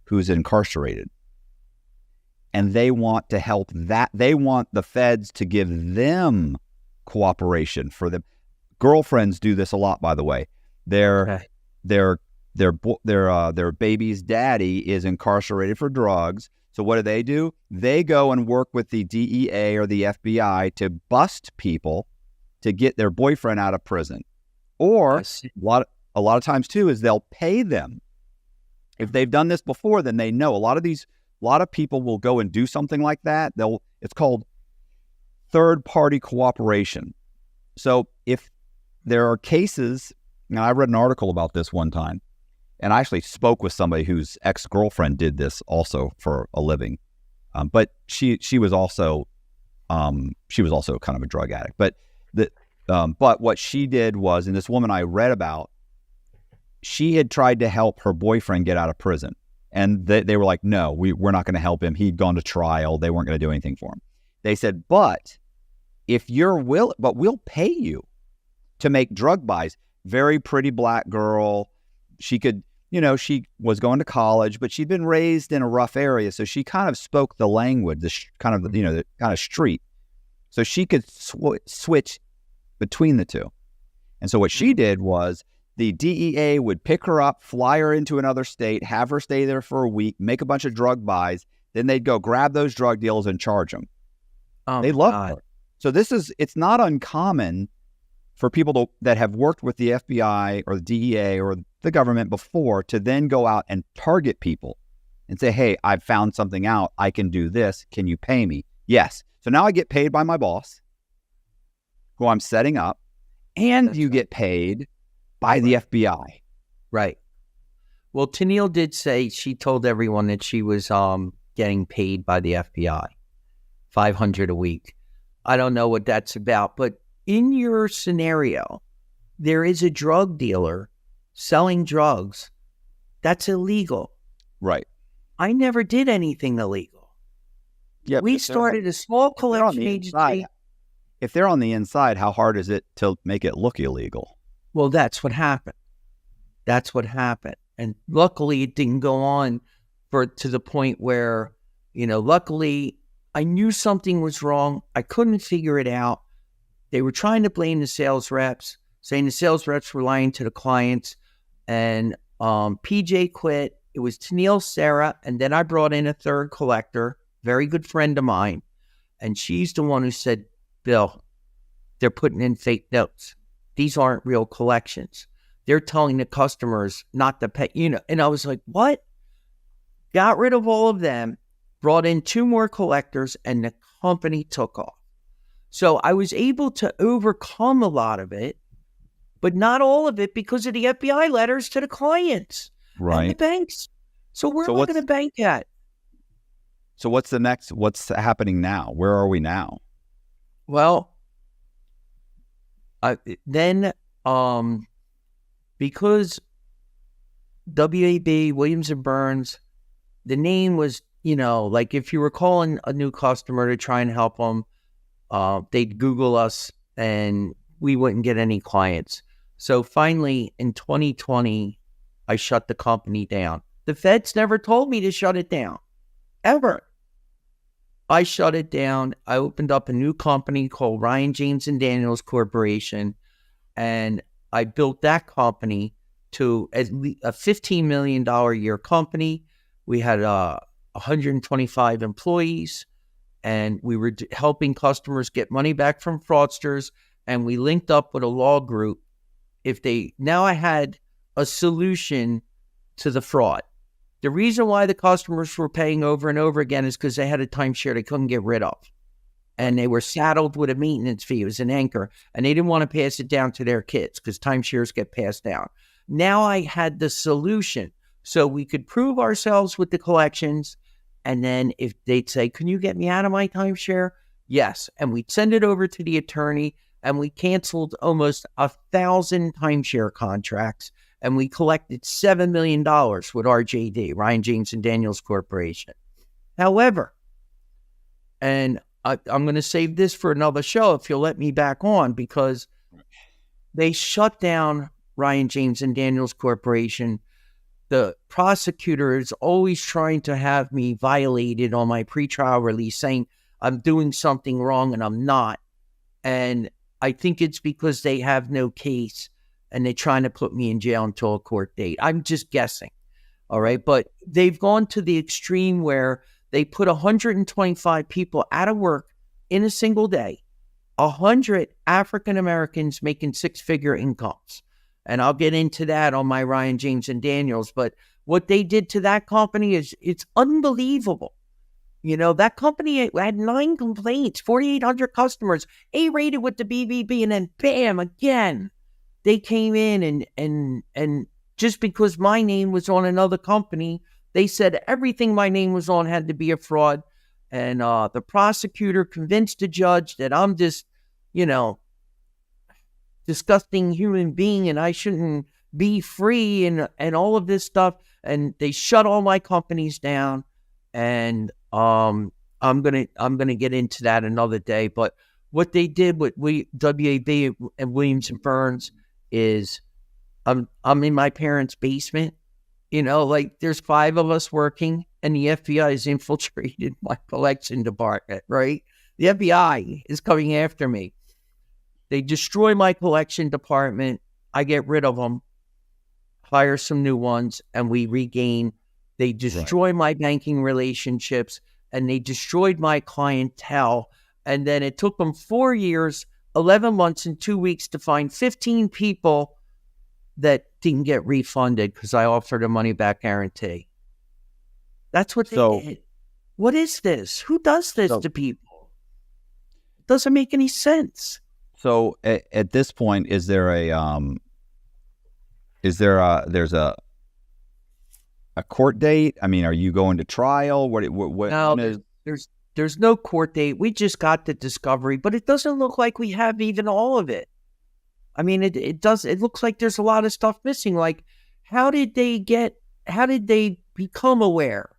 who's incarcerated. And they want to help that. They want the feds to give them cooperation for them. Girlfriends do this a lot, by the way. Their baby's daddy is incarcerated for drugs. So what do? They go and work with the DEA or the FBI to bust people to get their boyfriend out of prison. Or a lot of times too is they'll pay them. If they've done this before, then they know. A lot of people will go and do something like that. It's called third-party cooperation. So if there are cases, and I read an article about this one time, and I actually spoke with somebody whose ex-girlfriend did this also for a living, but she was also kind of a drug addict. But what she did was, and this woman I read about, she had tried to help her boyfriend get out of prison, and they were like, "No, we're not going to help him. He'd gone to trial. They weren't going to do anything for him." They said, "But if we'll pay you to make drug buys." Very pretty black girl. She could. She was going to college, but she'd been raised in a rough area, so she kind of spoke the language, the kind of street. So she could switch between the two. And so what she did was the DEA would pick her up, fly her into another state, have her stay there for a week, make a bunch of drug buys, then they'd go grab those drug deals and charge them. They loved her. So it's not uncommon for people that have worked with the FBI or the DEA or the government before to then go out and target people and say, hey, I've found something out. I can do this. Can you pay me? Yes. So now I get paid by my boss, who I'm setting up, and you get paid by the FBI. Right. Well, Tennille did say she told everyone that she was getting paid by the FBI, $500 a week. I don't know what that's about, but in your scenario, there is a drug dealer selling drugs. That's illegal. Right. I never did anything illegal. Yeah, we started a small collection agency. If they're on the inside, how hard is it to make it look illegal? Well, that's what happened. And luckily it didn't go on to the point where, luckily I knew something was wrong. I couldn't figure it out. They were trying to blame the sales reps, saying the sales reps were lying to the clients. And PJ quit. It was Tennille, Sarah, and then I brought in a third collector, very good friend of mine. And she's the one who said, Bill, they're putting in fake notes. These aren't real collections. They're telling the customers not to pay, And I was like, what? Got rid of all of them, brought in 2 more collectors, and the company took off. So I was able to overcome a lot of it, but not all of it because of the FBI letters to the clients and the banks. So where am I going to bank at? So what's happening now? Where are we now? Well, because WAB, Williams & Burns, the name was, like if you were calling a new customer to try and help them, they'd Google us and we wouldn't get any clients. So finally in 2020, I shut the company down. The feds never told me to shut it down, ever. I shut it down. I opened up a new company called Ryan James and Daniels Corporation, and I built that company to a $15 million a year company. We had 125 employees, and we were helping customers get money back from fraudsters, and we linked up with a law group. Now I had a solution to the fraud. The reason why the customers were paying over and over again is because they had a timeshare they couldn't get rid of. And they were saddled with a maintenance fee. It was an anchor. And they didn't want to pass it down to their kids because timeshares get passed down. Now I had the solution. So we could prove ourselves with the collections. And then if they'd say, can you get me out of my timeshare? Yes. And we'd send it over to the attorney. And we canceled almost 1,000 timeshare contracts. And we collected $7 million with RJD, Ryan James and Daniels Corporation. However, and I'm going to save this for another show if you'll let me back on, because they shut down Ryan James and Daniels Corporation. The prosecutor is always trying to have me violated on my pretrial release, saying I'm doing something wrong and I'm not. And I think it's because they have no case and they're trying to put me in jail until a court date. I'm just guessing. All right. But they've gone to the extreme where they put 125 people out of work in a single day, 100 African Americans making six-figure incomes. And I'll get into that on my Ryan James and Daniels. But what they did to that company it's unbelievable. You know, that company had 9 complaints, 4,800 customers, A-rated with the BBB, and then bam, again. They came in and just because my name was on another company, they said everything my name was on had to be a fraud. And the prosecutor convinced the judge that I'm just, disgusting human being and I shouldn't be free and all of this stuff. And they shut all my companies down. And I'm gonna get into that another day. But what they did with WAB and Williams and Burns is I'm in my parents' basement, there's 5 of us working and the FBI has infiltrated my collection department, right? The FBI is coming after me. They destroy my collection department. I get rid of them, hire some new ones, and we regain. They destroy my banking relationships and they destroyed my clientele. And then it took them 4 years, 11 months and 2 weeks to find 15 people that didn't get refunded because I offered a money back guarantee. That's what they did. What is this? Who does this to people? It doesn't make any sense. So at this point, there's a court date? I mean, are you going to trial? No, there's no court date. We just got the discovery, but it doesn't look like we have even all of it. I mean, it looks like there's a lot of stuff missing. Like, how did they become aware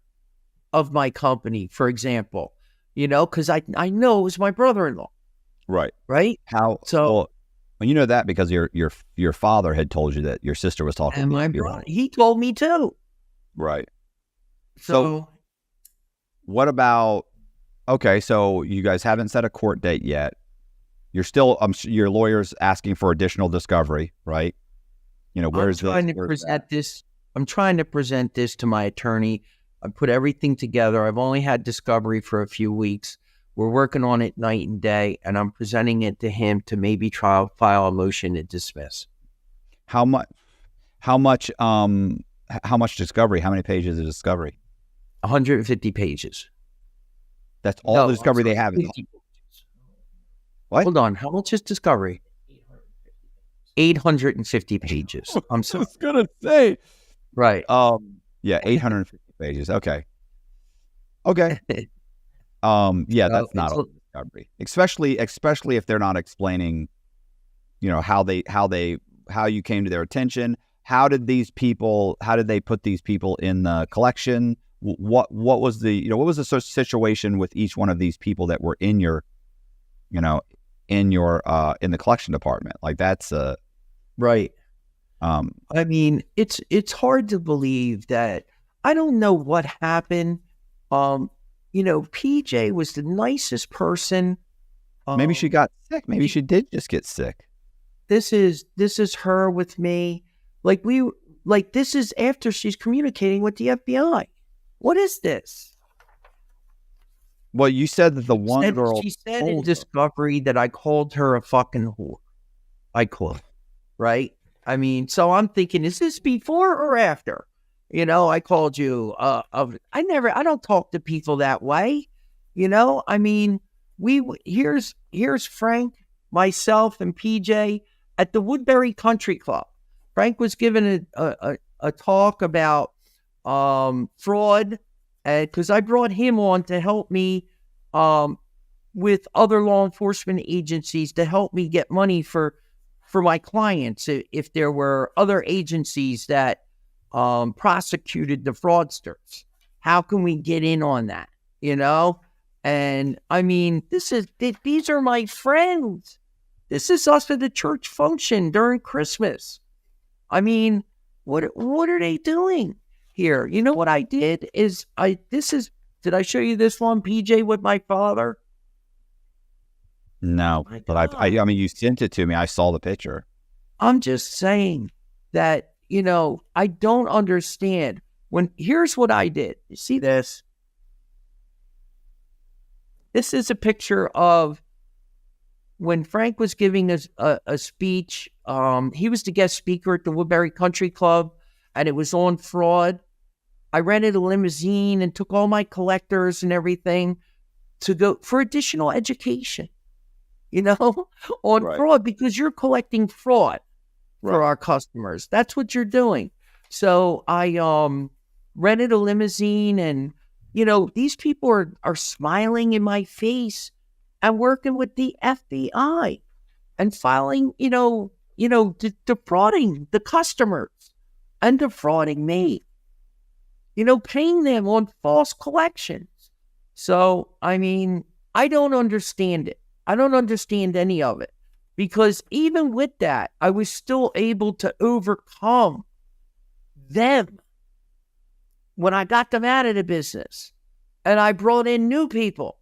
of my company, for example? Because I know it was my brother-in-law. Right. Right? How? So, well, you know that because your father had told you that your sister was talking. And my brother, he told me too. Right. So what about? Okay, so you guys haven't set a court date yet. You're still, your lawyer's asking for additional discovery, right? Where's I'm trying to present this to my attorney. I put everything together. I've only had discovery for a few weeks. We're working on it night and day, and I'm presenting it to him to maybe file a motion to dismiss. How much discovery? How many pages of discovery? 150 pages. That's all the discovery they have. What? Hold on. How much is discovery? 850 pages. I'm so I was gonna say. Right. Yeah, 850 pages. Okay. Yeah, that's not a discovery. Especially if they're not explaining, how you came to their attention. How did they put these people in the collection? What was the situation with each one of these people that were in your in the collection department? Like, that's right. I mean, it's hard to believe that. I don't know what happened. PJ was the nicest person. Maybe she got sick. Maybe she did just get sick. This is her with me. This is after she's communicating with the FBI. What is this? Well, you said that the one girl. She said in discovery that I called her a fucking whore. I called, right? I mean, so I'm thinking, is this before or after? I called you. I don't talk to people that way. I mean, here's Frank, myself, and PJ at the Woodbury Country Club. Frank was given a talk about fraud, because I brought him on to help me with other law enforcement agencies to help me get money for my clients if there were other agencies that prosecuted the fraudsters. How can we get in on that? And I mean, these are my friends. This is us at the church function during Christmas. I mean, what are they doing here? You know what I did is did I show you this one, PJ, with my father? No, but I mean, you sent it to me. I saw the picture. I'm just saying that, I don't understand. Here's what I did. You see this? This is a picture of when Frank was giving a speech. He was the guest speaker at the Woodbury Country Club, and it was on fraud. I rented a limousine and took all my collectors and everything to go for additional education, on fraud, because you're collecting fraud for our customers. That's what you're doing. So I rented a limousine, and these people are smiling in my face and working with the FBI and filing, defrauding the customers and defrauding me, paying them on false collections. So, I mean, I don't understand it. I don't understand any of it, because even with that, I was still able to overcome them when I got them out of the business. And I brought in new people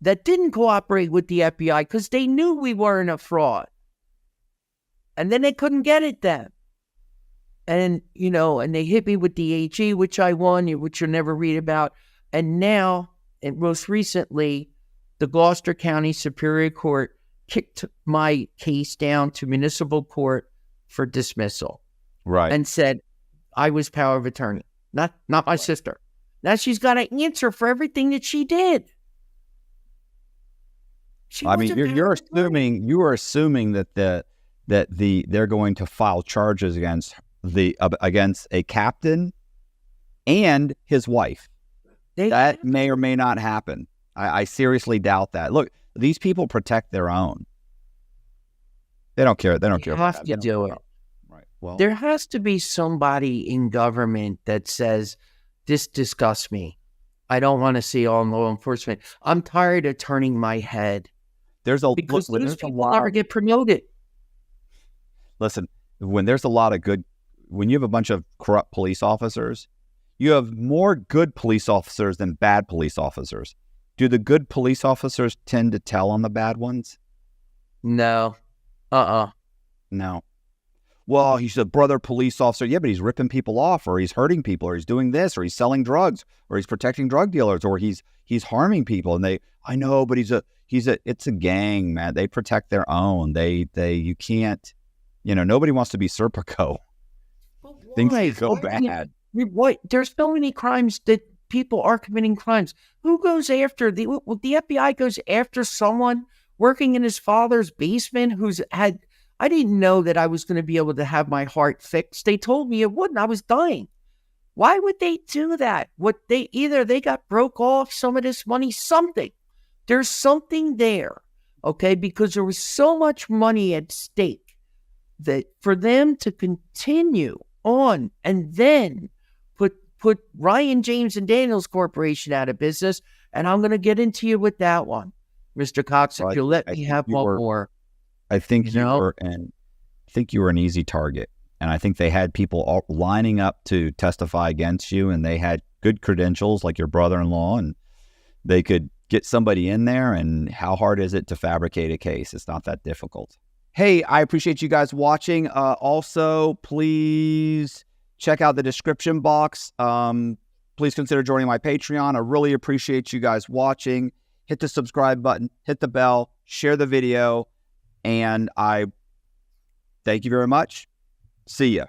that didn't cooperate with the FBI because they knew we weren't a fraud. And then they couldn't get it then. And, and they hit me with the AG, which I won, which you'll never read about. And now, and most recently, the Gloucester County Superior Court kicked my case down to municipal court for dismissal. Right. And said I was power of attorney, not my sister. Now she's got to answer for everything that she did. I mean, you are assuming that they're going to file charges against a captain and his wife. That may or may not happen. I seriously doubt that. Look, these people protect their own. They don't care. They don't care. Have to do it. Right. Well, there has to be somebody in government that says, "This disgusts me. I don't want to see all law enforcement. I'm tired of turning my head." Because those people never get promoted. Listen, when you have a bunch of corrupt police officers, you have more good police officers than bad police officers. Do the good police officers tend to tell on the bad ones? No. No. Well, he's a brother police officer. Yeah, but he's ripping people off, or he's hurting people, or he's doing this, or he's selling drugs, or he's protecting drug dealers, or he's harming people. And I know, but it's a gang, man. They protect their own. You can't, nobody wants to be Serpico. Things go bad. There's so many crimes that people are committing crimes. Who goes after the FBI goes after someone working in his father's basement I didn't know that I was going to be able to have my heart fixed. They told me it wouldn't. I was dying. Why would they do that? Either they got broke off some of this money, something. There's something there, okay? Because there was so much money at stake that for them to continue on and then put Ryan, James, and Daniels Corporation out of business, and I'm going to get into you with that one, Mr. Cox, if you'll let me have one more. I think you were an easy target, And I think they had people all lining up to testify against you, and they had good credentials like your brother-in-law, and they could get somebody in there. And how hard is it to fabricate a case? It's not that difficult. Hey, I appreciate you guys watching. Also, please check out the description box. Please consider joining my Patreon. I really appreciate you guys watching. Hit the subscribe button, hit the bell, share the video, and I thank you very much. See ya.